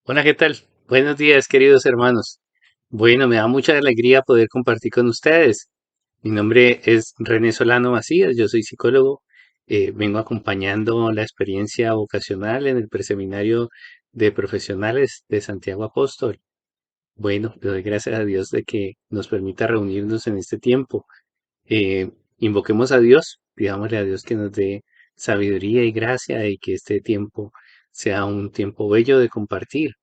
Hola, ¿qué tal? Buenos días, queridos hermanos. Bueno, me da mucha alegría poder compartir con ustedes. Mi nombre es René Solano Macías, yo soy psicólogo. Vengo acompañando la experiencia vocacional en el preseminario de profesionales de Santiago Apóstol. Bueno, le doy gracias a Dios de que nos permita reunirnos en este tiempo. Invoquemos a Dios, pidámosle a Dios que nos dé sabiduría y gracia y que este tiempo sea un tiempo bello de compartir,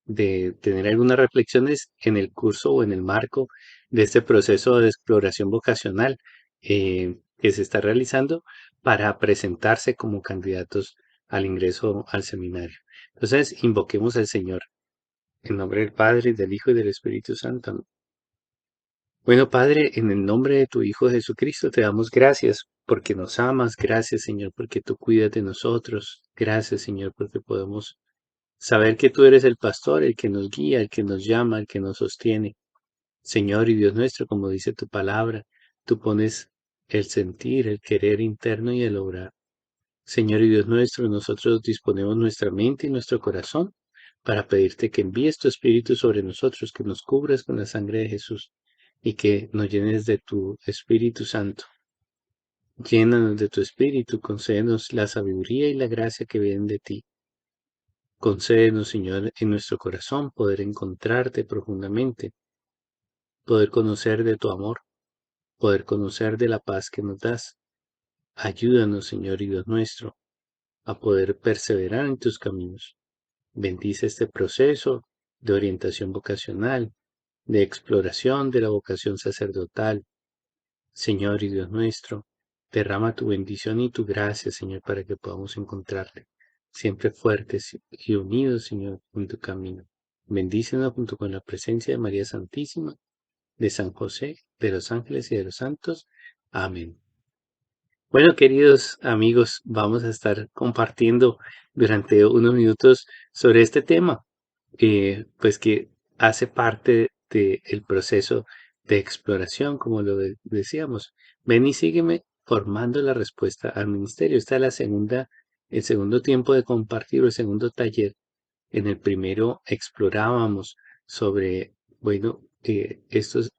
de tener algunas reflexiones en el curso o en el marco de este proceso de exploración vocacional que se está realizando para presentarse como candidatos al ingreso al seminario. Entonces, invoquemos al Señor en nombre del Padre, del Hijo y del Espíritu Santo. Bueno, Padre, en el nombre de tu Hijo Jesucristo te damos gracias porque nos amas, gracias Señor porque tú cuidas de nosotros, gracias Señor porque podemos saber que tú eres el pastor, el que nos guía, el que nos llama, el que nos sostiene. Señor y Dios nuestro, como dice tu palabra, tú pones el sentir, el querer interno y el obrar. Señor y Dios nuestro, nosotros disponemos nuestra mente y nuestro corazón para pedirte que envíes tu Espíritu sobre nosotros, que nos cubras con la sangre de Jesús y que nos llenes de tu Espíritu Santo. Llénanos de tu Espíritu, concédenos la sabiduría y la gracia que vienen de ti. Concédenos, Señor, en nuestro corazón poder encontrarte profundamente, poder conocer de tu amor, poder conocer de la paz que nos das. Ayúdanos, Señor y Dios nuestro, a poder perseverar en tus caminos. Bendice este proceso de orientación vocacional, de exploración de la vocación sacerdotal. Señor y Dios nuestro, derrama tu bendición y tu gracia, Señor, para que podamos encontrarte siempre fuertes y unidos, Señor, en tu camino. Bendícenos junto con la presencia de María Santísima, de San José, de los ángeles y de los santos. Amén. Bueno, queridos amigos, vamos a estar compartiendo durante unos minutos sobre este tema, pues que hace parte del proceso de exploración, como decíamos. Ven y sígueme formando la respuesta al ministerio. Esta es el segundo tiempo de compartir, o el segundo taller. En el primero explorábamos sobre, bueno, estos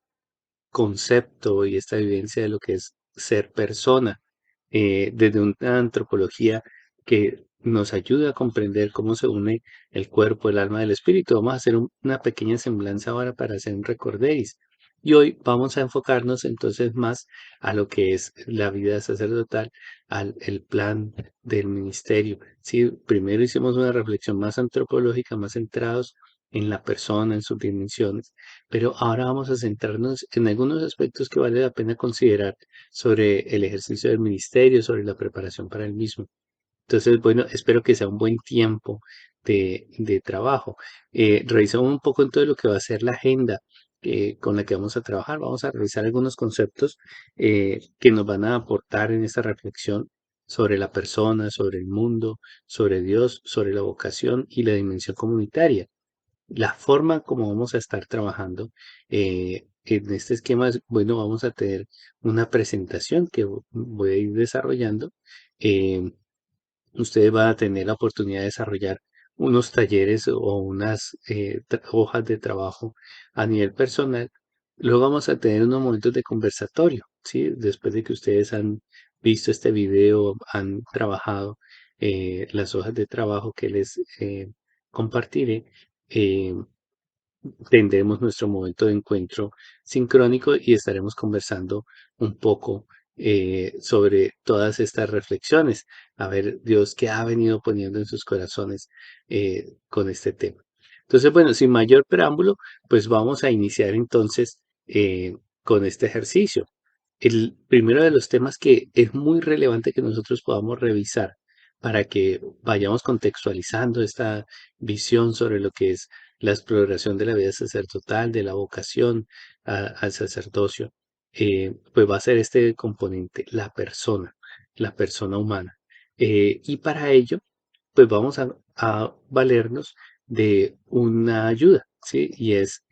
concepto y esta vivencia de lo que es ser persona, desde una antropología que nos ayuda a comprender cómo se une el cuerpo, el alma, el espíritu. Vamos a hacer una pequeña semblanza ahora para hacer un recordéis. Y hoy vamos a enfocarnos entonces más a lo que es la vida sacerdotal, al el plan del ministerio. Sí, primero hicimos una reflexión más antropológica, más centrados en la persona, en sus dimensiones, pero ahora vamos a centrarnos en algunos aspectos que vale la pena considerar sobre el ejercicio del ministerio, sobre la preparación para el mismo. Entonces, bueno, espero que sea un buen tiempo de trabajo. Revisamos un poco en todo lo que va a ser la agenda con la que vamos a trabajar. Vamos a revisar algunos conceptos que nos van a aportar en esta reflexión sobre la persona, sobre el mundo, sobre Dios, sobre la vocación y la dimensión comunitaria. La forma como vamos a estar trabajando en este esquema es, bueno, vamos a tener una presentación que voy a ir desarrollando. Eh, Usted va a tener la oportunidad de desarrollar unos talleres o unas hojas de trabajo a nivel personal. Luego vamos a tener unos momentos de conversatorio, ¿sí? Después de que ustedes han visto este video, han trabajado las hojas de trabajo que les compartiré. eh, Tendremos nuestro momento de encuentro sincrónico y estaremos conversando un poco sobre todas estas reflexiones. A ver, Dios, qué ha venido poniendo en sus corazones con este tema. Entonces, bueno, sin mayor preámbulo, pues vamos a iniciar entonces con este ejercicio. El primero de los temas que es muy relevante que nosotros podamos revisar para que vayamos contextualizando esta visión sobre lo que es la exploración de la vida sacerdotal, de la vocación al sacerdocio, pues va a ser este componente, la persona humana. Y para ello, pues vamos a valernos de una ayuda, ¿sí? Y es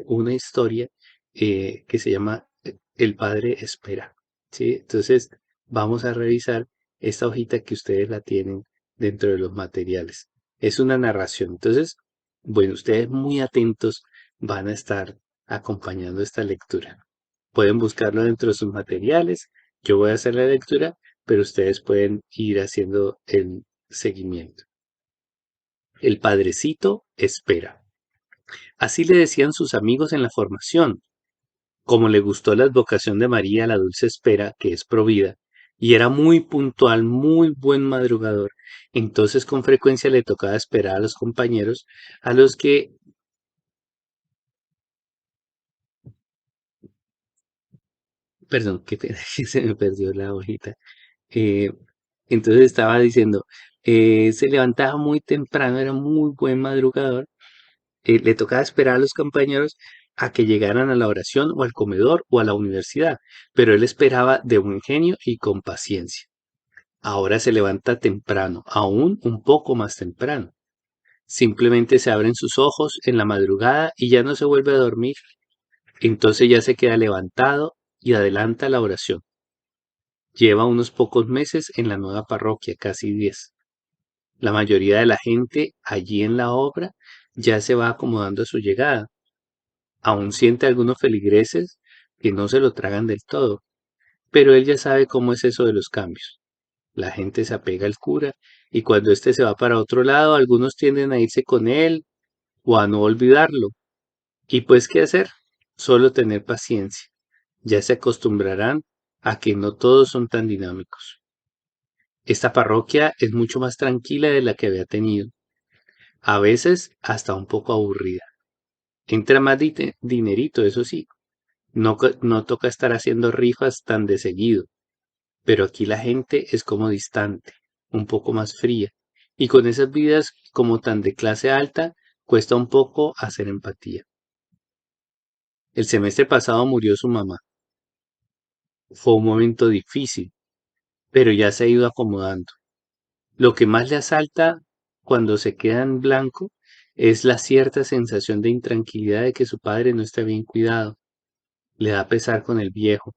una historia que se llama El Padre Espera, ¿sí? Entonces, vamos a revisar esta hojita que ustedes la tienen dentro de los materiales. Es una narración. Entonces, Bueno, ustedes muy atentos van a estar acompañando esta lectura. Pueden buscarlo dentro de sus materiales. Yo voy a hacer la lectura, pero ustedes pueden ir haciendo el seguimiento. El padrecito espera. Así le decían sus amigos en la formación. Como le gustó la advocación de María la Dulce Espera, que es provida, y era muy puntual, muy buen madrugador, entonces con frecuencia le tocaba esperar a los compañeros, a los que, perdón, que se me perdió la hojita. Eh, entonces estaba diciendo, se levantaba muy temprano, era muy buen madrugador, le tocaba esperar a los compañeros a que llegaran a la oración o al comedor o a la universidad, pero él esperaba de buen genio y con paciencia. Ahora se levanta temprano, aún un poco más temprano. Simplemente se abren sus ojos en la madrugada y ya no se vuelve a dormir. Entonces ya se queda levantado y adelanta la oración. Lleva unos pocos meses en la nueva parroquia, casi 10. La mayoría de la gente allí en la obra ya se va acomodando a su llegada. Aún siente algunos feligreses que no se lo tragan del todo, pero él ya sabe cómo es eso de los cambios. La gente se apega al cura y cuando éste se va para otro lado, algunos tienden a irse con él o a no olvidarlo. Y pues, ¿qué hacer? Solo tener paciencia. Ya se acostumbrarán a que no todos son tan dinámicos. Esta parroquia es mucho más tranquila de la que había tenido, a veces hasta un poco aburrida. Entra más dinerito, eso sí. No, no toca estar haciendo rifas tan de seguido. Pero aquí la gente es como distante, un poco más fría, y con esas vidas como tan de clase alta, cuesta un poco hacer empatía. El semestre pasado murió su mamá. Fue un momento difícil, pero ya se ha ido acomodando. Lo que más le asalta cuando se queda en blanco es la cierta sensación de intranquilidad de que su padre no está bien cuidado. Le da pesar con el viejo,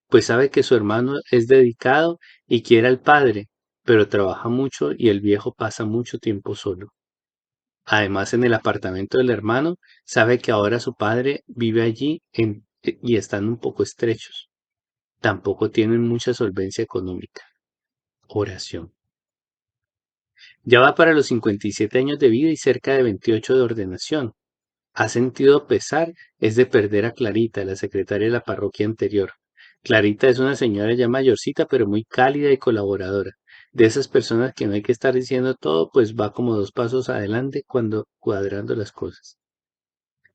pues sabe que su hermano es dedicado y quiere al padre, pero trabaja mucho y el viejo pasa mucho tiempo solo. Además, en el apartamento del hermano, sabe que ahora su padre vive allí y están un poco estrechos. Tampoco tienen mucha solvencia económica. Oración. Ya va para los 57 años de vida y cerca de 28 de ordenación. Ha sentido pesar es de perder a Clarita, la secretaria de la parroquia anterior. Clarita es una señora ya mayorcita, pero muy cálida y colaboradora. De esas personas que no hay que estar diciendo todo, pues va como dos pasos adelante cuando cuadrando las cosas.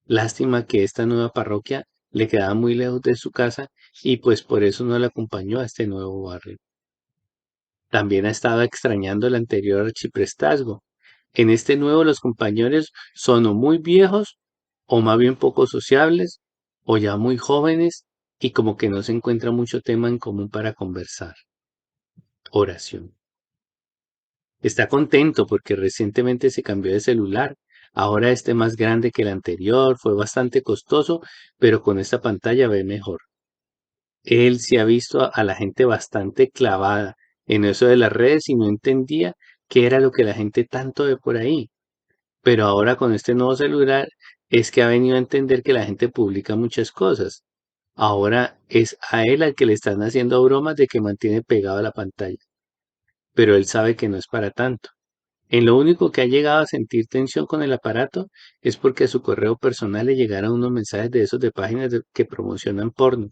Lástima que esta nueva parroquia le quedaba muy lejos de su casa y pues por eso no la acompañó a este nuevo barrio. También ha estado extrañando el anterior arciprestazgo. En este nuevo los compañeros son o muy viejos o más bien poco sociables o ya muy jóvenes y como que no se encuentra mucho tema en común para conversar. Oración. Está contento porque recientemente se cambió de celular. Ahora este más grande que el anterior, fue bastante costoso, pero con esta pantalla ve mejor. Él se ha visto a la gente bastante clavada en eso de las redes y no entendía qué era lo que la gente tanto ve por ahí. Pero ahora con este nuevo celular es que ha venido a entender que la gente publica muchas cosas. Ahora es a él al que le están haciendo bromas de que mantiene pegado a la pantalla. Pero él sabe que no es para tanto. En lo único que ha llegado a sentir tensión con el aparato es porque a su correo personal le llegaron unos mensajes de esos de páginas que promocionan porno.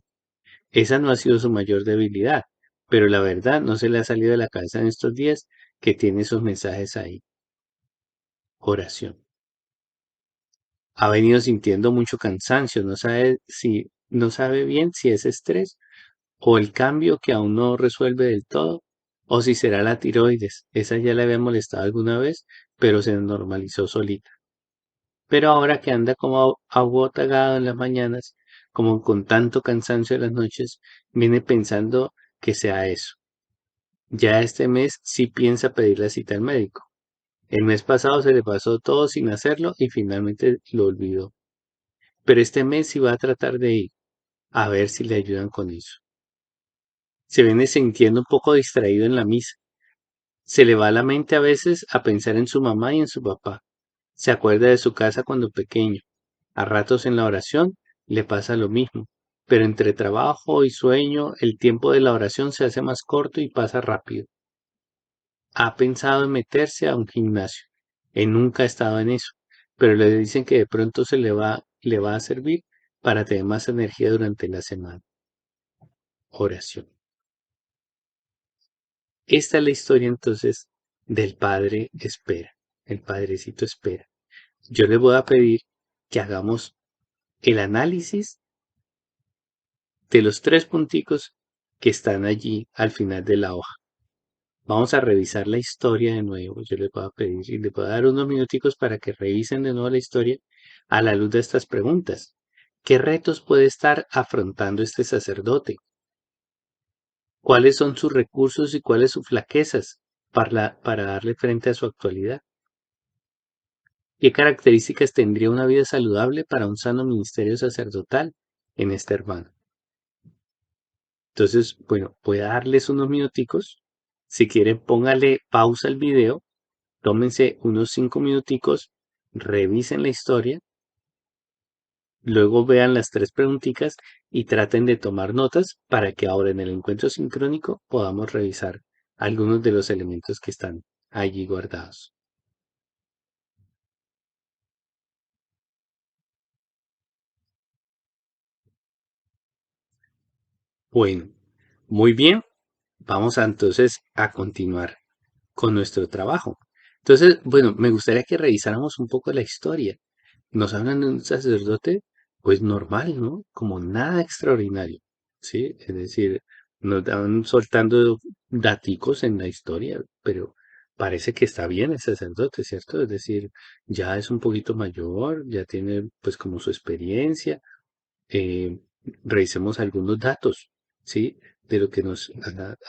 Esa no ha sido su mayor debilidad, pero la verdad no se le ha salido de la cabeza en estos días que tiene esos mensajes ahí. Oración. Ha venido sintiendo mucho cansancio, no sabe bien si es estrés o el cambio que aún no resuelve del todo, o si será la tiroides. Esa ya le había molestado alguna vez, pero se normalizó solita. Pero ahora que anda como agotagado en las mañanas, como con tanto cansancio en las noches, viene pensando que sea eso. Ya este mes sí piensa pedir la cita al médico. El mes pasado se le pasó todo sin hacerlo y finalmente lo olvidó. Pero este mes sí va a tratar de ir, a ver si le ayudan con eso. Se viene sintiendo un poco distraído en la misa. Se le va la mente a veces a pensar en su mamá y en su papá. Se acuerda de su casa cuando pequeño. A ratos en la oración le pasa lo mismo, pero entre trabajo y sueño el tiempo de la oración se hace más corto y pasa rápido. Ha pensado en meterse a un gimnasio. Él nunca ha estado en eso, pero le dicen que de pronto le va a servir para tener más energía durante la semana. Oración. Esta es la historia entonces del padre espera, el padrecito espera. Yo le voy a pedir que hagamos el análisis de los tres punticos que están allí al final de la hoja. Vamos a revisar la historia de nuevo. Yo les voy a pedir y les voy a dar unos minuticos para que revisen de nuevo la historia a la luz de estas preguntas. ¿Qué retos puede estar afrontando este sacerdote? ¿Cuáles son sus recursos y cuáles sus flaquezas para darle frente a su actualidad? ¿Qué características tendría una vida saludable para un sano ministerio sacerdotal en este hermano? Entonces, bueno, voy a darles unos minuticos. Si quieren, póngale pausa al video, tómense unos 5 minuticos, revisen la historia, luego vean las tres preguntitas y traten de tomar notas para que ahora en el encuentro sincrónico podamos revisar algunos de los elementos que están allí guardados. Bueno, muy bien, vamos entonces a continuar con nuestro trabajo. Entonces, bueno, me gustaría que revisáramos un poco la historia. Nos hablan de un sacerdote, pues normal, ¿no? Como nada extraordinario, ¿sí? Es decir, nos dan soltando daticos en la historia, pero parece que está bien el sacerdote, ¿cierto? Es decir, ya es un poquito mayor, ya tiene pues como su experiencia, eh, revisemos algunos datos, ¿sí? De lo que nos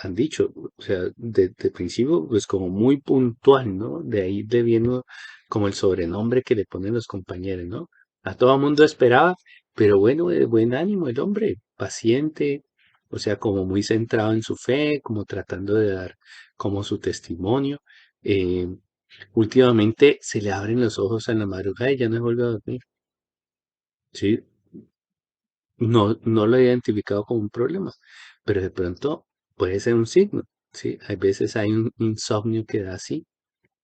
han dicho. O sea, de principio, pues como muy puntual, ¿no? De ahí le viene como el sobrenombre que le ponen los compañeros, ¿no? A todo mundo esperaba, pero bueno, de buen ánimo el hombre, paciente, o sea, como muy centrado en su fe, como tratando de dar como su testimonio. Eh, Últimamente se le abren los ojos en la madrugada y ya no vuelve a dormir, ¿sí? No, no lo he identificado como un problema, pero de pronto puede ser un signo, ¿sí? Hay veces hay un insomnio que da así,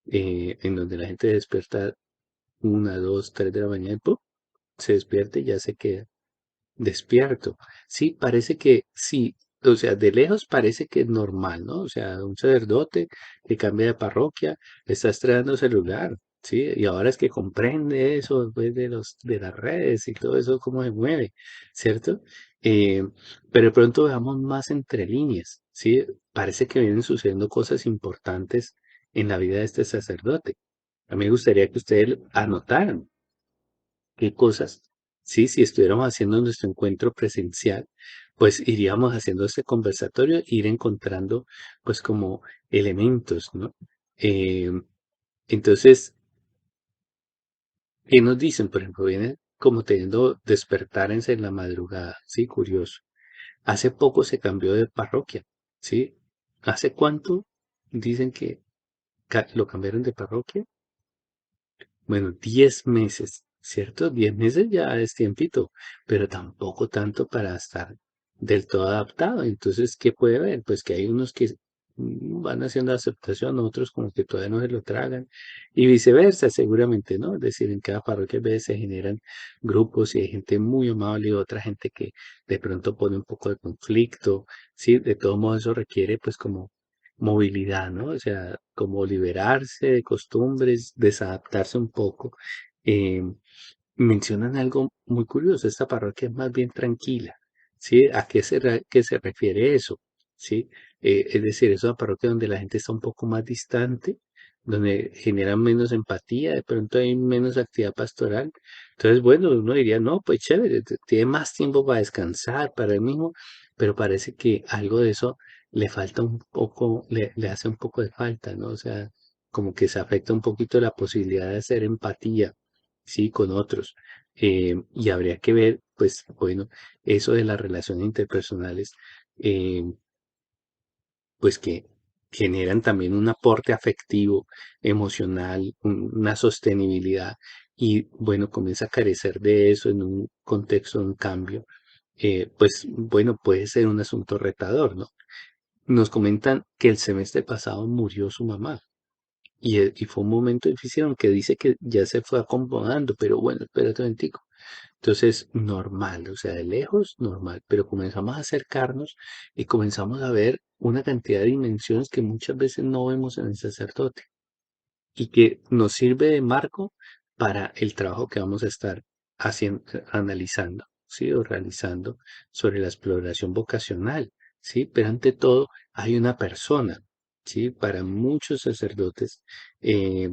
en donde la gente despierta 1, 2, 3 de la mañana y ¡pum! Se despierta y ya se queda despierto. Sí, parece que sí, o sea, de lejos parece que es normal, ¿no? O sea, un sacerdote que cambia de parroquia, está estrenando celular, ¿sí? Y ahora es que comprende eso después de las redes y todo eso, cómo se mueve, ¿cierto? Eh, pero de pronto veamos más entre líneas, ¿sí? Parece que vienen sucediendo cosas importantes en la vida de este sacerdote. A mí me gustaría que ustedes anotaran qué cosas. Sí, si estuviéramos haciendo nuestro encuentro presencial, pues iríamos haciendo este conversatorio, ir encontrando pues como elementos, ¿no? Eh, entonces, ¿qué nos dicen? Por ejemplo, vienen como teniendo despertares en la madrugada, sí, curioso. Hace poco se cambió de parroquia, ¿sí? ¿Hace cuánto dicen que lo cambiaron de parroquia? Bueno, 10 meses, ¿cierto? 10 meses ya es tiempito, pero tampoco tanto para estar del todo adaptado. Entonces, ¿qué puede haber? Pues que hay unos que van haciendo aceptación, otros como que todavía no se lo tragan, y viceversa, seguramente, ¿no? Es decir, en cada parroquia a veces se generan grupos y hay gente muy amable y otra gente que de pronto pone un poco de conflicto, ¿sí? De todo modo, eso requiere pues como movilidad, ¿no? O sea, como liberarse de costumbres, desadaptarse un poco. Eh, Mencionan algo muy curioso, esta parroquia es más bien tranquila, ¿sí? ¿A qué se refiere eso? ¿Sí? Es decir, es una parroquia donde la gente está un poco más distante, donde generan menos empatía, de pronto hay menos actividad pastoral. Entonces, bueno, uno diría, no, pues chévere, tiene más tiempo para descansar, para él mismo, pero parece que algo de eso le falta un poco, le hace un poco de falta, ¿no? O sea, como que se afecta un poquito la posibilidad de hacer empatía, ¿sí? Con otros. Y habría que ver, pues, bueno, eso de las relaciones interpersonales, eh, pues que generan también un aporte afectivo, emocional, una sostenibilidad y bueno, comienza a carecer de eso en un contexto, un cambio, pues bueno, puede ser un asunto retador, ¿no? Nos comentan que el semestre pasado murió su mamá y fue un momento difícil, aunque dice que ya se fue acomodando, pero bueno, espérate un momentico. Entonces, normal, o sea, de lejos, normal, pero comenzamos a acercarnos y comenzamos a ver una cantidad de dimensiones que muchas veces no vemos en el sacerdote y que nos sirve de marco para el trabajo que vamos a estar haciendo, analizando, ¿sí? O realizando sobre la exploración vocacional, ¿sí? Pero ante todo hay una persona, ¿sí? Para muchos sacerdotes, eh,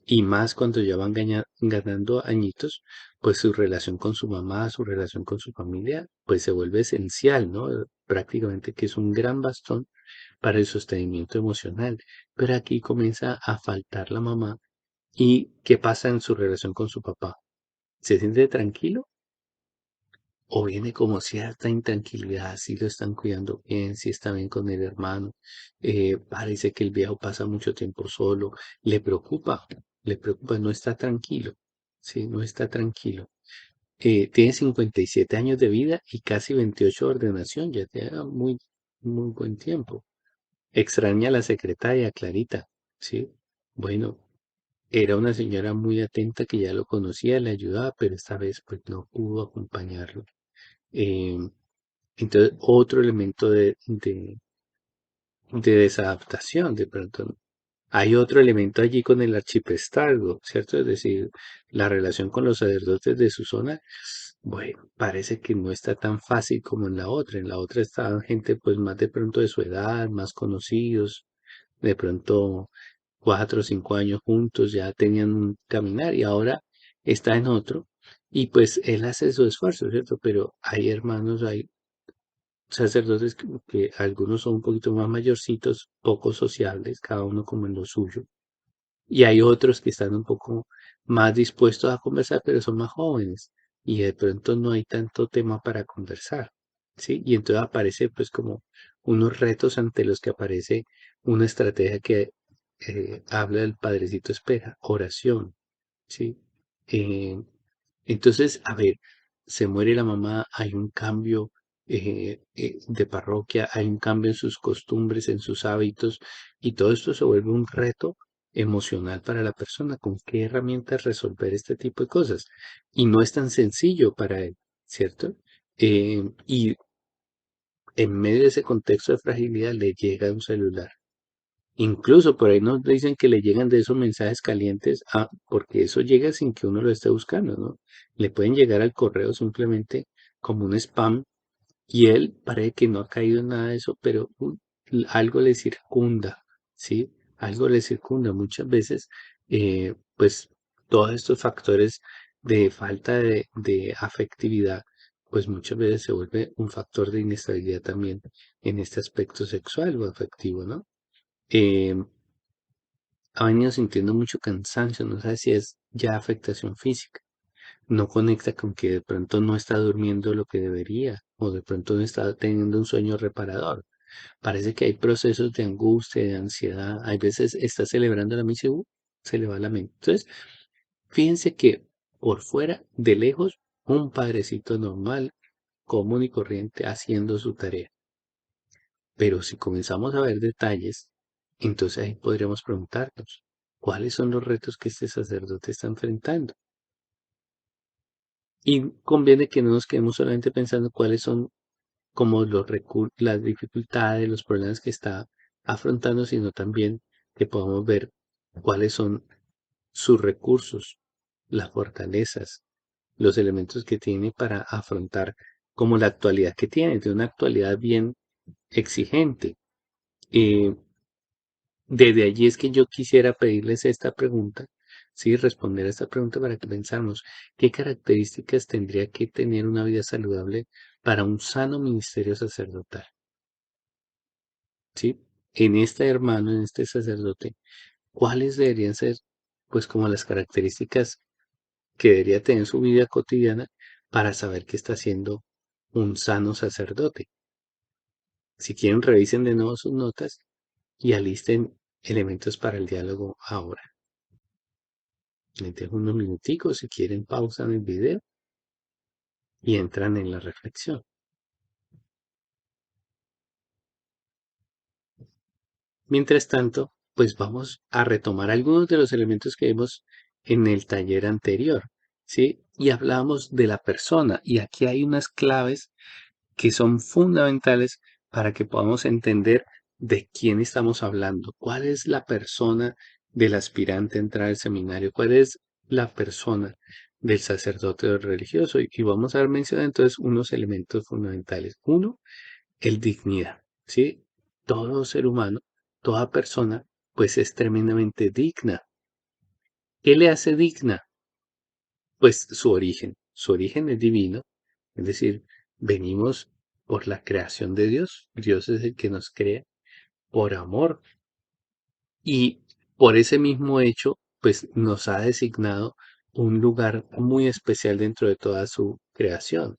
y más cuando ya van ganando añitos, pues su relación con su mamá, su relación con su familia, pues se vuelve esencial, ¿no? Prácticamente que es un gran bastón para el sostenimiento emocional. Pero aquí comienza a faltar la mamá. ¿Y qué pasa en su relación con su papá? ¿Se siente tranquilo? ¿O viene como cierta intranquilidad? Si lo están cuidando bien, si está bien con el hermano. Parece que el viejo pasa mucho tiempo solo. Le preocupa, no está tranquilo. Sí, no está tranquilo. Tiene 57 años de vida y casi 28 de ordenación, ya tiene muy buen tiempo. Extraña a la secretaria, Clarita, ¿sí? Bueno, era una señora muy atenta que ya lo conocía, le ayudaba, pero esta vez pues no pudo acompañarlo. Eh, entonces, otro elemento de desadaptación, de pronto, ¿no? Hay otro elemento allí con el arciprestazgo, ¿cierto? Es decir, la relación con los sacerdotes de su zona, bueno, parece que no está tan fácil como en la otra. En la otra estaban gente pues más de pronto de su edad, más conocidos, de pronto 4 o 5 años juntos, ya tenían un caminar y ahora está en otro. Y pues él hace su esfuerzo, ¿cierto? Pero hay hermanos, hay sacerdotes que algunos son un poquito más mayorcitos, poco sociables, cada uno como en lo suyo. Y hay otros que están un poco más dispuestos a conversar, pero son más jóvenes. Y de pronto no hay tanto tema para conversar, ¿sí? Y entonces aparece pues como unos retos ante los que aparece una estrategia que habla del Padrecito Espera, oración, ¿sí? Eh, entonces, a ver, se muere la mamá, hay un cambio de parroquia, hay un cambio en sus costumbres, en sus hábitos, y todo esto se vuelve un reto emocional para la persona. ¿Con qué herramientas resolver este tipo de cosas? Y no es tan sencillo para él, ¿cierto? Y en medio de ese contexto de fragilidad le llega un celular. Incluso por ahí nos dicen que le llegan de esos mensajes calientes, porque eso llega sin que uno lo esté buscando, ¿no? Le pueden llegar al correo simplemente como un spam y él parece que no ha caído en nada de eso, pero algo le circunda, ¿sí? Algo le circunda. Muchas veces, pues todos estos factores de falta de afectividad, pues muchas veces se vuelve un factor de inestabilidad también en este aspecto sexual o afectivo, ¿no? Eh, ha venido sintiendo mucho cansancio, no sabe si es ya afectación física, no conecta con que de pronto no está durmiendo lo que debería o de pronto no está teniendo un sueño reparador. Parece que hay procesos de angustia, de ansiedad, hay veces está celebrando la misa y se le va la mente. Entonces, fíjense que por fuera, de lejos, un padrecito normal, común y corriente haciendo su tarea. Pero si comenzamos a ver detalles, entonces ahí podríamos preguntarnos, ¿cuáles son los retos que este sacerdote está enfrentando? Y conviene que no nos quedemos solamente pensando cuáles son como las dificultades, los problemas que está afrontando, sino también que podamos ver cuáles son sus recursos, las fortalezas, los elementos que tiene para afrontar como la actualidad que tiene, de una actualidad bien exigente. Eh, Desde allí es que yo quisiera pedirles esta pregunta, sí, responder a esta pregunta para que pensamos qué características tendría que tener una vida saludable para un sano ministerio sacerdotal, sí. En este hermano, en este sacerdote, ¿cuáles deberían ser, pues, como las características que debería tener en su vida cotidiana para saber que está siendo un sano sacerdote? Si quieren, revisen de nuevo sus notas y alisten elementos para el diálogo ahora. Les dejo unos minuticos, si quieren pausan el video y entran en la reflexión. Mientras tanto, pues vamos a retomar algunos de los elementos que vimos en el taller anterior, ¿sí? Y hablamos de la persona y aquí hay unas claves que son fundamentales para que podamos entender de quién estamos hablando, cuál es la persona del aspirante a entrar al seminario, cuál es la persona del sacerdote religioso. Y vamos a mencionar entonces unos elementos fundamentales. Uno, el dignidad, ¿sí? Todo ser humano, toda persona, pues es tremendamente digna. ¿Qué le hace digna? Pues su origen. Su origen es divino, es decir, venimos por la creación de Dios. Dios es el que nos crea por amor y por ese mismo hecho, pues nos ha designado un lugar muy especial dentro de toda su creación.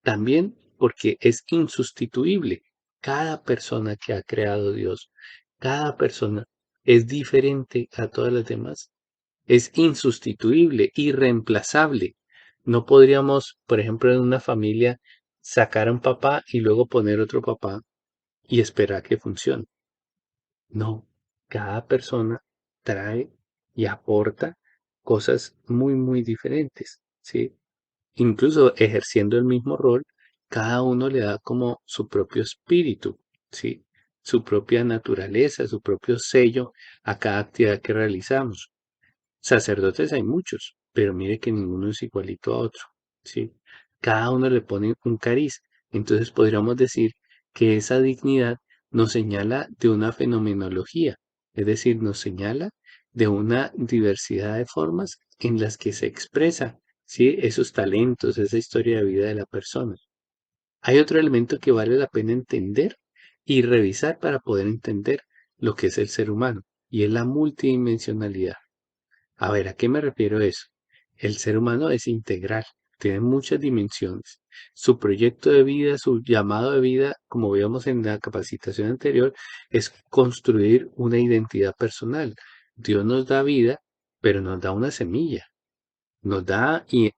También porque es insustituible. Cada persona que ha creado Dios, cada persona es diferente a todas las demás. Es insustituible, irreemplazable. No podríamos, por ejemplo, en una familia, sacar a un papá y luego poner otro papá y esperar que funcione. No, cada persona trae y aporta cosas muy, muy diferentes, ¿sí? Incluso ejerciendo el mismo rol, cada uno le da como su propio espíritu, ¿sí? Su propia naturaleza, su propio sello a cada actividad que realizamos. Sacerdotes hay muchos, pero mire que ninguno es igualito a otro, ¿sí? Cada uno le pone un cariz. Entonces podríamos decir que esa dignidad nos señala de una fenomenología, es decir, nos señala de una diversidad de formas en las que se expresa, ¿sí? Esos talentos, esa historia de vida de la persona. Hay otro elemento que vale la pena entender y revisar para poder entender lo que es el ser humano, y es la multidimensionalidad. A ver, ¿a qué me refiero eso? El ser humano es integral, tiene muchas dimensiones. Su proyecto de vida, su llamado de vida, como veíamos en la capacitación anterior, es construir una identidad personal. Dios nos da vida, pero nos da una semilla, nos da y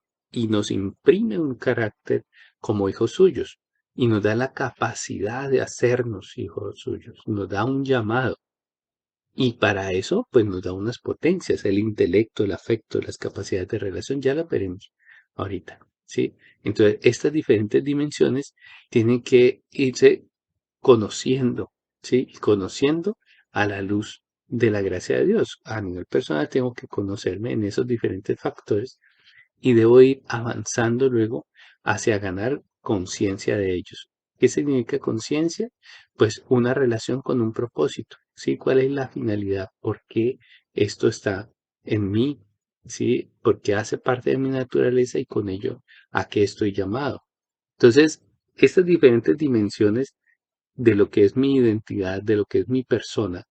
nos imprime un carácter como hijos suyos y nos da la capacidad de hacernos hijos suyos, nos da un llamado. Y para eso, pues nos da unas potencias, el intelecto, el afecto, las capacidades de relación, ya las veremos ahorita, ¿sí? Entonces, estas diferentes dimensiones tienen que irse conociendo, ¿sí? Conociendo a la luz de la gracia de Dios. A nivel personal tengo que conocerme en esos diferentes factores y debo ir avanzando luego hacia ganar conciencia de ellos. ¿Qué significa conciencia? Pues una relación con un propósito, ¿sí? ¿Cuál es la finalidad? ¿Por qué esto está en mí? ¿Sí? Porque hace parte de mi naturaleza y con ello a qué estoy llamado. Entonces, estas diferentes dimensiones de lo que es mi identidad, de lo que es mi persona,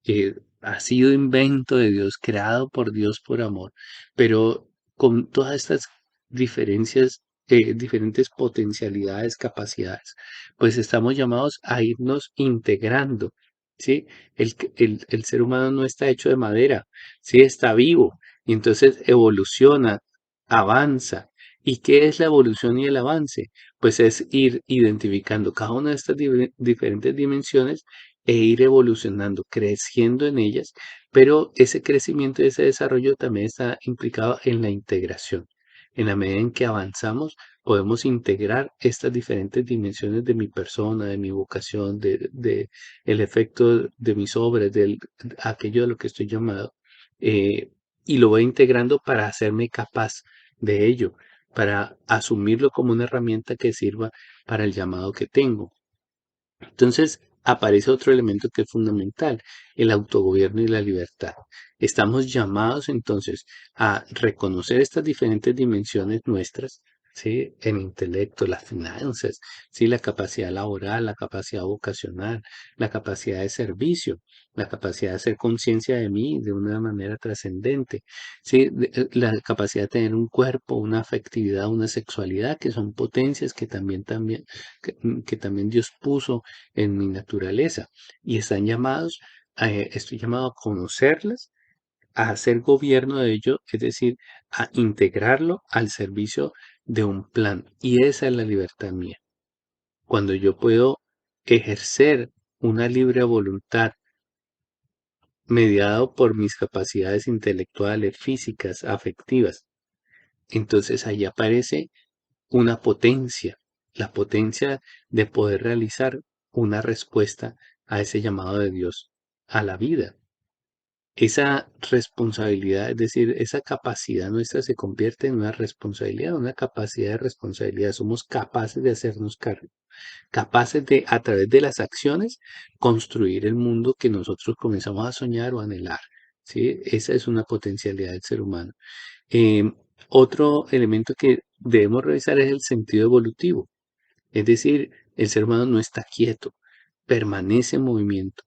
que ha sido invento de Dios, creado por Dios por amor, pero con todas estas diferencias, diferentes potencialidades, capacidades, pues estamos llamados a irnos integrando, ¿sí? El ser humano no está hecho de madera, ¿sí? Está vivo y entonces evoluciona, avanza. ¿Y qué es la evolución y el avance? Pues es ir identificando cada una de estas diferentes dimensiones e ir evolucionando, creciendo en ellas, pero ese crecimiento y ese desarrollo también está implicado en la integración. En la medida en que avanzamos, podemos integrar estas diferentes dimensiones de mi persona, de mi vocación, de el efecto de mis obras, de aquello de lo que estoy llamado, eh, y lo voy integrando para hacerme capaz de ello, para asumirlo como una herramienta que sirva para el llamado que tengo. Entonces aparece otro elemento que es fundamental, el autogobierno y la libertad. Estamos llamados entonces a reconocer estas diferentes dimensiones nuestras, ¿sí? El intelecto, las finanzas, ¿sí? La capacidad laboral, la capacidad vocacional, la capacidad de servicio, la capacidad de hacer conciencia de mí de una manera trascendente, ¿sí? La capacidad de tener un cuerpo, una afectividad, una sexualidad, que son potencias que también Dios puso en mi naturaleza y están llamados, estoy llamado a conocerlas, a hacer gobierno de ello, es decir, a integrarlo al servicio de un plan. Y esa es la libertad mía. Cuando yo puedo ejercer una libre voluntad mediado por mis capacidades intelectuales, físicas, afectivas, entonces ahí aparece una potencia, la potencia de poder realizar una respuesta a ese llamado de Dios a la vida. Esa responsabilidad, es decir, esa capacidad nuestra se convierte en una responsabilidad, una capacidad de responsabilidad. Somos capaces de hacernos cargo, capaces de, a través de las acciones, construir el mundo que nosotros comenzamos a soñar o anhelar. ¿Sí? Esa es una potencialidad del ser humano. Eh, Otro elemento que debemos revisar es el sentido evolutivo. Es decir, el ser humano no está quieto, permanece en movimiento,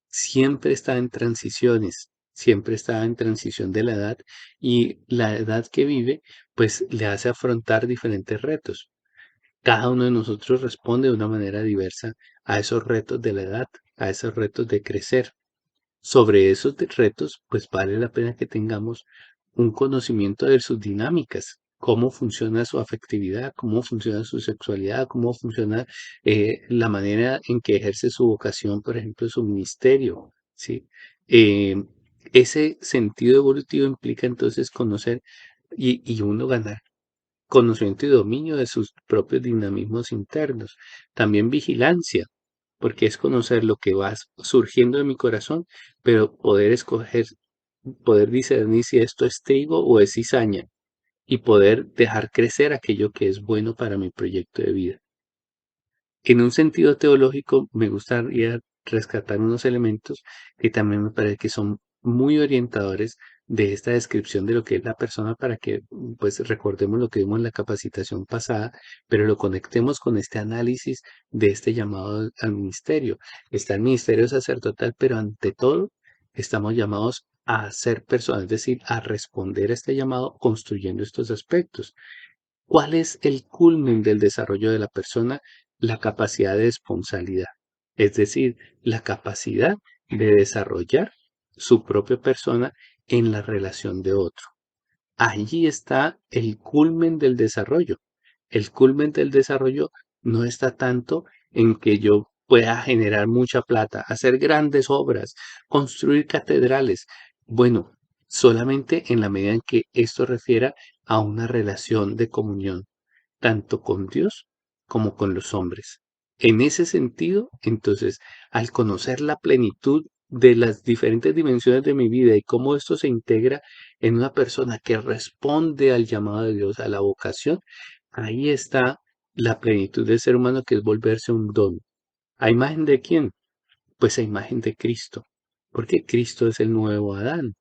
siempre está en transiciones, siempre está en transición de la edad y la edad que vive pues le hace afrontar diferentes retos. Cada uno de nosotros responde de una manera diversa a esos retos de la edad, a esos retos de crecer. Sobre esos retos, pues vale la pena que tengamos un conocimiento de sus dinámicas, cómo funciona su afectividad, cómo funciona su sexualidad, cómo funciona la manera en que ejerce su vocación, por ejemplo, su ministerio, ¿sí? Eh, Ese sentido evolutivo implica entonces conocer y uno ganar conocimiento y dominio de sus propios dinamismos internos. También vigilancia, porque es conocer lo que va surgiendo de mi corazón, pero poder escoger, poder discernir si esto es trigo o es cizaña y poder dejar crecer aquello que es bueno para mi proyecto de vida. En un sentido teológico, me gustaría rescatar unos elementos que también me parece que son muy orientadores de esta descripción de lo que es la persona para que pues recordemos lo que vimos en la capacitación pasada, pero lo conectemos con este análisis de este llamado al ministerio. Está el ministerio sacerdotal, pero ante todo estamos llamados a ser personas, es decir, a responder a este llamado construyendo estos aspectos. ¿Cuál es el culmen del desarrollo de la persona? La capacidad de esponsalidad, es decir, la capacidad de desarrollar su propia persona en la relación de otro. Allí está el culmen del desarrollo. El culmen del desarrollo no está tanto en que yo pueda generar mucha plata, hacer grandes obras, construir catedrales. Bueno, solamente en la medida en que esto refiera a una relación de comunión, tanto con Dios como con los hombres. En ese sentido, entonces, al conocer la plenitud de las diferentes dimensiones de mi vida y cómo esto se integra en una persona que responde al llamado de Dios, a la vocación, ahí está la plenitud del ser humano que es volverse un don. ¿A imagen de quién? Pues a imagen de Cristo, porque Cristo es el nuevo Adán,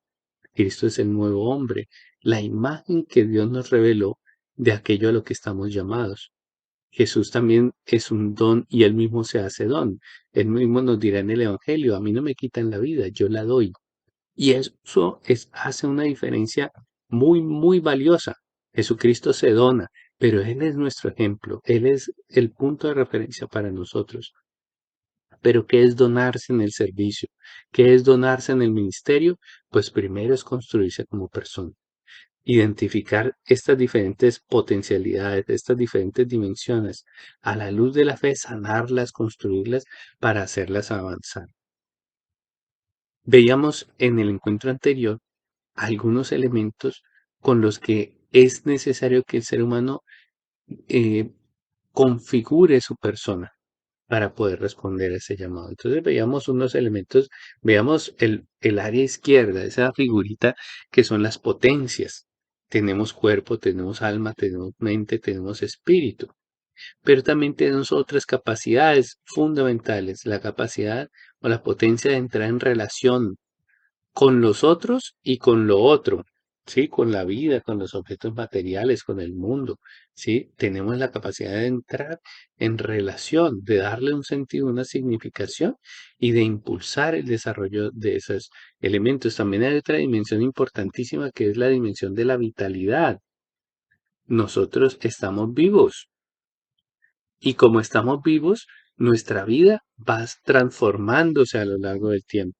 Cristo es el nuevo hombre, la imagen que Dios nos reveló de aquello a lo que estamos llamados. Jesús también es un don y él mismo se hace don. Él mismo nos dirá en el Evangelio, a mí no me quitan la vida, yo la doy. Y eso hace una diferencia muy, muy valiosa. Jesucristo se dona, pero Él es nuestro ejemplo, Él es el punto de referencia para nosotros. Pero ¿qué es donarse en el servicio? ¿Qué es donarse en el ministerio? Pues primero es construirse como persona, identificar estas diferentes potencialidades, estas diferentes dimensiones, a la luz de la fe, sanarlas, construirlas para hacerlas avanzar. Veíamos en el encuentro anterior algunos elementos con los que es necesario que el ser humano eh, configure su persona para poder responder a ese llamado. Entonces veíamos unos elementos, veamos el área izquierda, esa figurita que son las potencias. Tenemos cuerpo, tenemos alma, tenemos mente, tenemos espíritu, pero también tenemos otras capacidades fundamentales, la capacidad o la potencia de entrar en relación con los otros y con lo otro. ¿sí? Con la vida, con los objetos materiales, con el mundo, ¿sí? Tenemos la capacidad de entrar en relación, de darle un sentido, una significación y de impulsar el desarrollo de esos elementos. También hay otra dimensión importantísima que es la dimensión de la vitalidad. Nosotros estamos vivos y como estamos vivos, nuestra vida va transformándose a lo largo del tiempo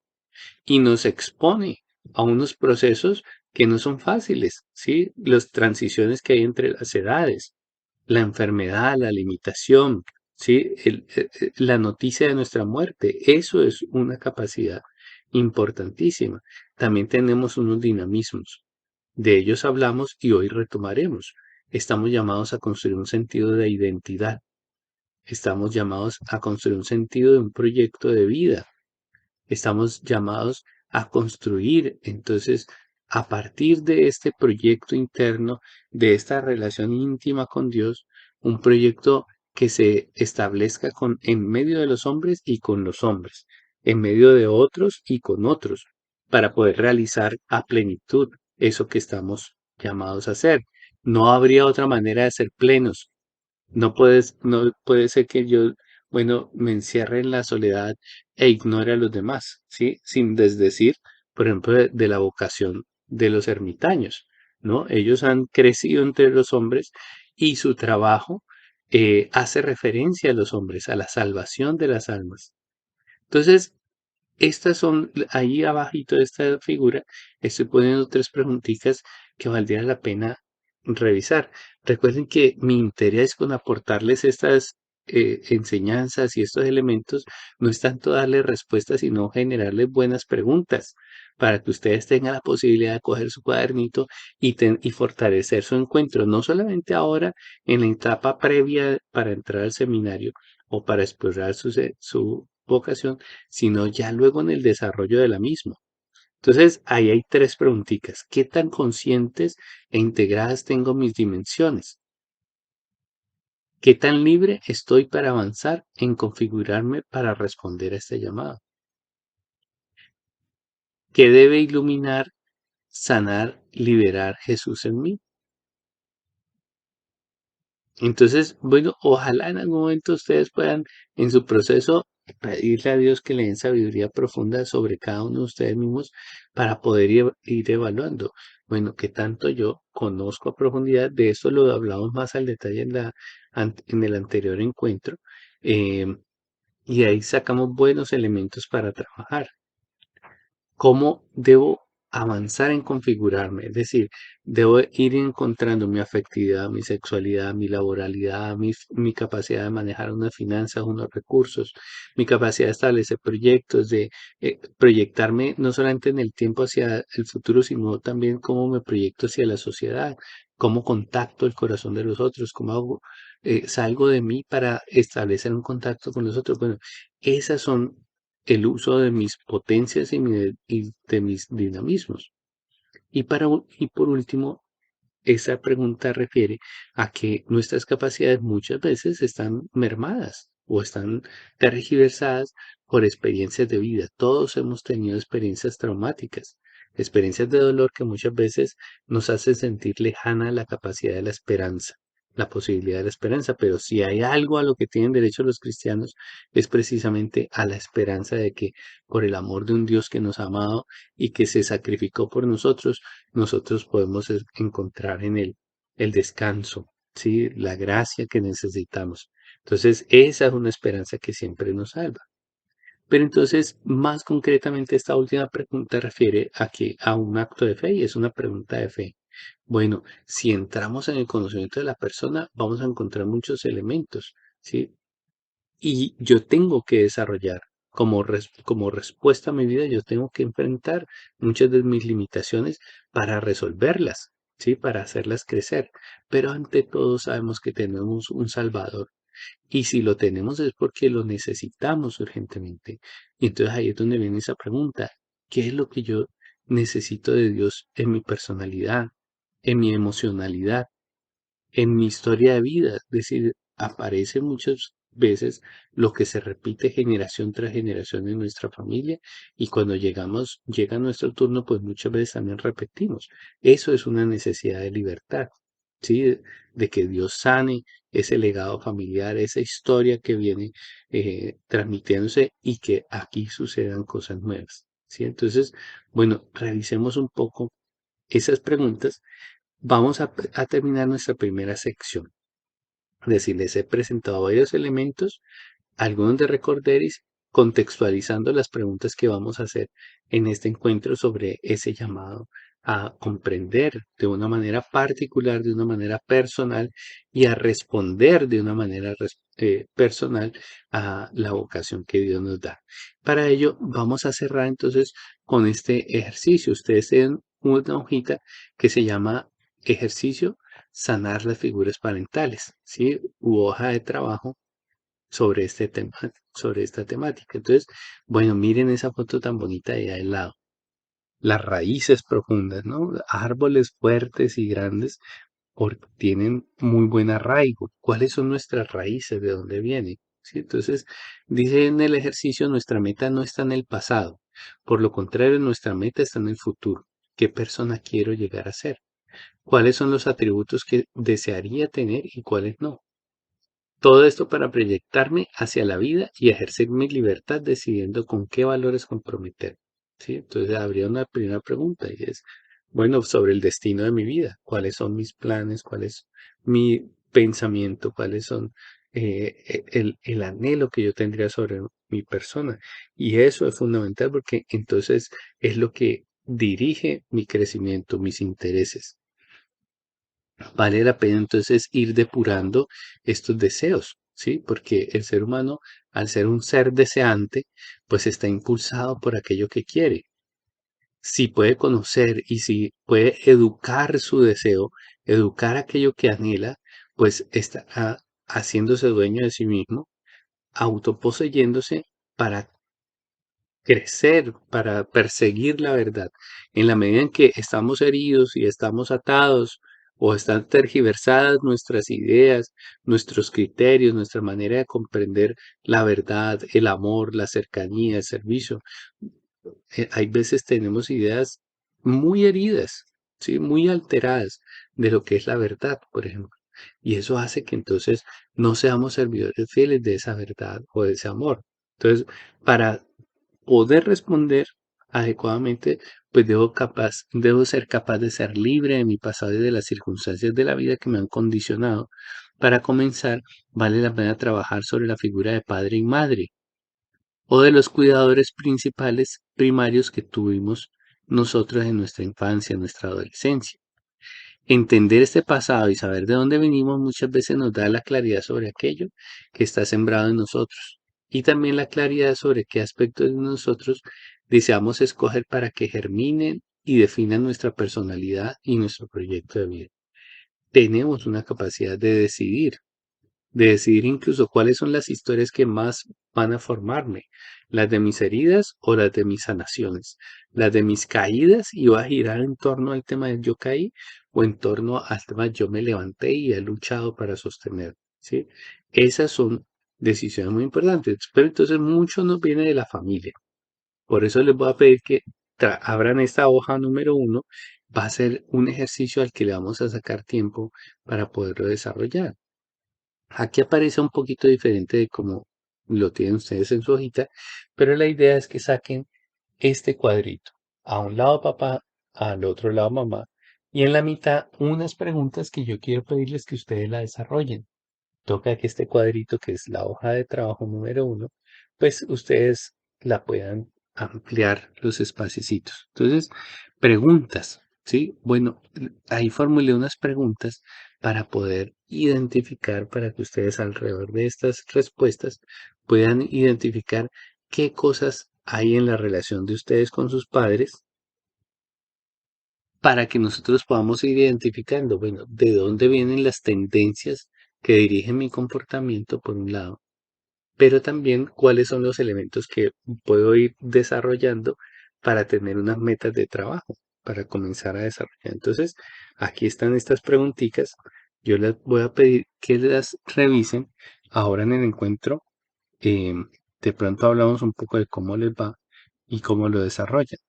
y nos expone a unos procesos que no son fáciles, ¿sí? Las transiciones que hay entre las edades, la enfermedad, la limitación, ¿sí? La noticia de nuestra muerte, eso es una capacidad importantísima. También tenemos unos dinamismos. De ellos hablamos y hoy retomaremos. Estamos llamados a construir un sentido de identidad. Estamos llamados a construir un sentido de un proyecto de vida. Estamos llamados a construir, entonces, a partir de este proyecto interno, de esta relación íntima con Dios, un proyecto que se establezca en medio de los hombres y con los hombres, en medio de otros y con otros, para poder realizar a plenitud eso que estamos llamados a hacer. No habría otra manera de ser plenos. No puede ser que yo, bueno, me encierre en la soledad e ignore a los demás, ¿sí? Sin desdecir, por ejemplo, de la vocación de los ermitaños, ¿no? Ellos han crecido entre los hombres y su trabajo hace referencia a los hombres, a la salvación de las almas. Entonces, estas son, ahí abajito de esta figura, estoy poniendo tres preguntitas que valdría la pena revisar. Recuerden que mi interés con aportarles estas enseñanzas y estos elementos no es tanto darles respuestas, sino generarles buenas preguntas para que ustedes tengan la posibilidad de coger su cuadernito y fortalecer su encuentro, no solamente ahora en la etapa previa para entrar al seminario o para explorar su vocación, sino ya luego en el desarrollo de la misma. Entonces, ahí hay tres preguntitas. ¿Qué tan conscientes e integradas tengo mis dimensiones? ¿Qué tan libre estoy para avanzar en configurarme para responder a este llamado? ¿Qué debe iluminar, sanar, liberar Jesús en mí? Entonces, bueno, ojalá en algún momento ustedes puedan en su proceso pedirle a Dios que le den sabiduría profunda sobre cada uno de ustedes mismos para poder ir evaluando. Bueno, que tanto yo conozco a profundidad, de eso lo hablamos más al detalle en el anterior encuentro, eh, y ahí sacamos buenos elementos para trabajar. ¿Cómo debo avanzar en configurarme? Es decir, debo ir encontrando mi afectividad, mi sexualidad, mi laboralidad, mi capacidad de manejar unas finanzas, unos recursos, mi capacidad de establecer proyectos, de proyectarme no solamente en el tiempo hacia el futuro, sino también cómo me proyecto hacia la sociedad, cómo contacto el corazón de los otros, cómo salgo de mí para establecer un contacto con los otros. Bueno, esas son el uso de mis potencias y de mis dinamismos. Y por último, esa pregunta refiere a que nuestras capacidades muchas veces están mermadas o están tergiversadas por experiencias de vida. Todos hemos tenido experiencias traumáticas, experiencias de dolor que muchas veces nos hacen sentir lejana la capacidad de la esperanza, la posibilidad de la esperanza. Pero si hay algo a lo que tienen derecho los cristianos es precisamente a la esperanza de que por el amor de un Dios que nos ha amado y que se sacrificó por nosotros, nosotros podemos encontrar en él el descanso, ¿sí? La gracia que necesitamos. Entonces, esa es una esperanza que siempre nos salva. Pero entonces, más concretamente, esta última pregunta refiere a un acto de fe y es una pregunta de fe. Bueno, si entramos en el conocimiento de la persona, vamos a encontrar muchos elementos, ¿sí? Y yo tengo que desarrollar como respuesta a mi vida, yo tengo que enfrentar muchas de mis limitaciones para resolverlas, ¿sí? Para hacerlas crecer. Pero ante todo sabemos que tenemos un Salvador. Y si lo tenemos es porque lo necesitamos urgentemente. Y entonces ahí es donde viene esa pregunta. ¿Qué es lo que yo necesito de Dios en mi personalidad, en mi emocionalidad, en mi historia de vida? Es decir, aparecen veces lo que se repite generación tras generación en nuestra familia y cuando llega nuestro turno, pues muchas veces también repetimos. Eso es una necesidad de libertad, ¿sí? De que Dios sane ese legado familiar, esa historia que viene transmitiéndose y que aquí sucedan cosas nuevas, ¿sí? Entonces, bueno, revisemos un poco esas preguntas. Vamos a terminar nuestra primera sección. Es decir, les he presentado varios elementos, algunos de recorderis, contextualizando las preguntas que vamos a hacer en este encuentro sobre ese llamado a comprender de una manera particular, de una manera personal y a responder de una manera personal a la vocación que Dios nos da. Para ello, vamos a cerrar entonces con este ejercicio. Ustedes tienen una hojita que se llama ejercicio sanar las figuras parentales, ¿sí? U hoja de trabajo sobre este tema, sobre esta temática. Entonces, bueno, miren esa foto tan bonita de ahí al lado. Las raíces profundas, ¿no? Árboles fuertes y grandes porque tienen muy buen arraigo. ¿Cuáles son nuestras raíces? ¿De dónde vienen? ¿Sí? Entonces, dice en el ejercicio, nuestra meta no está en el pasado. Por lo contrario, nuestra meta está en el futuro. ¿Qué persona quiero llegar a ser? ¿Cuáles son los atributos que desearía tener y cuáles no? Todo esto para proyectarme hacia la vida y ejercer mi libertad decidiendo con qué valores comprometer. ¿Sí? Entonces habría una primera pregunta y es, bueno, sobre el destino de mi vida, cuáles son mis planes, cuál es mi pensamiento, cuáles son el anhelo que yo tendría sobre mi persona. Y eso es fundamental porque entonces es lo que dirige mi crecimiento, mis intereses. Vale la pena entonces ir depurando estos deseos, ¿sí? Porque el ser humano, al ser un ser deseante, pues está impulsado por aquello que quiere. Si puede conocer y si puede educar su deseo, educar aquello que anhela, pues está haciéndose dueño de sí mismo, autoposeyéndose para crecer, para perseguir la verdad. En la medida en que estamos heridos y estamos atados o están tergiversadas nuestras ideas, nuestros criterios, nuestra manera de comprender la verdad, el amor, la cercanía, el servicio, hay veces tenemos ideas muy heridas, ¿sí? Muy alteradas de lo que es la verdad, por ejemplo. Y eso hace que entonces no seamos servidores fieles de esa verdad o de ese amor. Entonces, para poder responder adecuadamente, pues debo ser capaz de ser libre de mi pasado y de las circunstancias de la vida que me han condicionado. Para comenzar, vale la pena trabajar sobre la figura de padre y madre, o de los cuidadores principales primarios que tuvimos nosotros en nuestra infancia, en nuestra adolescencia. Entender este pasado y saber de dónde venimos muchas veces nos da la claridad sobre aquello que está sembrado en nosotros y también la claridad sobre qué aspectos de nosotros deseamos escoger para que germinen y definan nuestra personalidad y nuestro proyecto de vida. Tenemos una capacidad de decidir incluso cuáles son las historias que más van a formarme, las de mis heridas o las de mis sanaciones, las de mis caídas y va a girar en torno al tema del yo caí o en torno al tema yo me levanté y he luchado para sostener, ¿sí? Esas son decisiones muy importantes, pero entonces mucho nos viene de la familia. Por eso les voy a pedir que abran esta hoja número 1. Va a ser un ejercicio al que le vamos a sacar tiempo para poderlo desarrollar. Aquí aparece un poquito diferente de cómo lo tienen ustedes en su hojita, pero la idea es que saquen este cuadrito. A un lado papá, al otro lado mamá, y en la mitad unas preguntas que yo quiero pedirles que ustedes la desarrollen. Toca que este cuadrito, que es la hoja de trabajo número 1, pues ustedes la puedan ampliar los espacios. Entonces, preguntas, ¿sí? Bueno, ahí formulé unas preguntas para poder identificar, para que ustedes alrededor de estas respuestas puedan identificar qué cosas hay en la relación de ustedes con sus padres para que nosotros podamos ir identificando, bueno, de dónde vienen las tendencias que dirigen mi comportamiento por un lado, pero también cuáles son los elementos que puedo ir desarrollando para tener unas metas de trabajo, para comenzar a desarrollar. Entonces, aquí están estas preguntitas. Yo les voy a pedir que las revisen Ahora en el encuentro, eh, de pronto hablamos un poco de cómo les va y cómo lo desarrollan.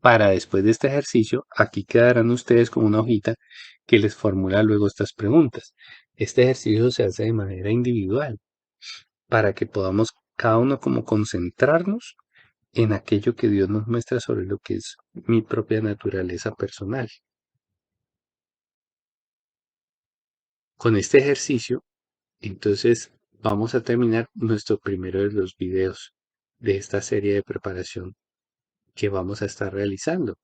Para después de este ejercicio, aquí quedarán ustedes con una hojita que les formula luego estas preguntas. Este ejercicio se hace de manera individual para que podamos cada uno como concentrarnos en aquello que Dios nos muestra sobre lo que es mi propia naturaleza personal. Con este ejercicio, entonces vamos a terminar nuestro primero de los videos de esta serie de preparación que vamos a estar realizando.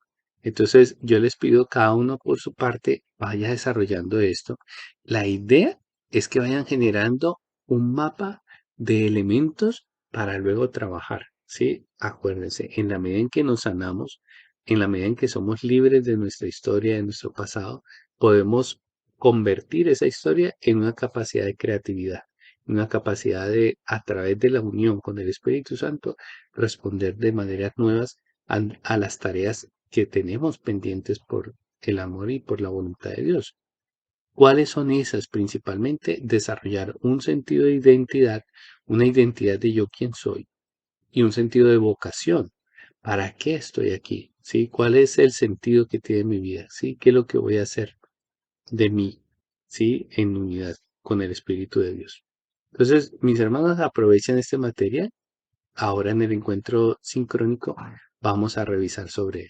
Entonces, yo les pido cada uno por su parte vaya desarrollando esto. La idea es que vayan generando un mapa de elementos para luego trabajar, ¿sí? Acuérdense, en la medida en que nos sanamos, en la medida en que somos libres de nuestra historia, de nuestro pasado, podemos convertir esa historia en una capacidad de creatividad, una capacidad de, a través de la unión con el Espíritu Santo, responder de maneras nuevas a las tareas que tenemos pendientes por el amor y por la voluntad de Dios. ¿Cuáles son esas? Principalmente desarrollar un sentido de identidad, una identidad de yo quién soy y un sentido de vocación. ¿Para qué estoy aquí? ¿Sí? ¿Cuál es el sentido que tiene mi vida? ¿Sí? ¿Qué es lo que voy a hacer de mí? ¿Sí? En unidad con el Espíritu de Dios. Entonces, mis hermanos, aprovechen este material. Ahora en el encuentro sincrónico vamos a revisar sobre él.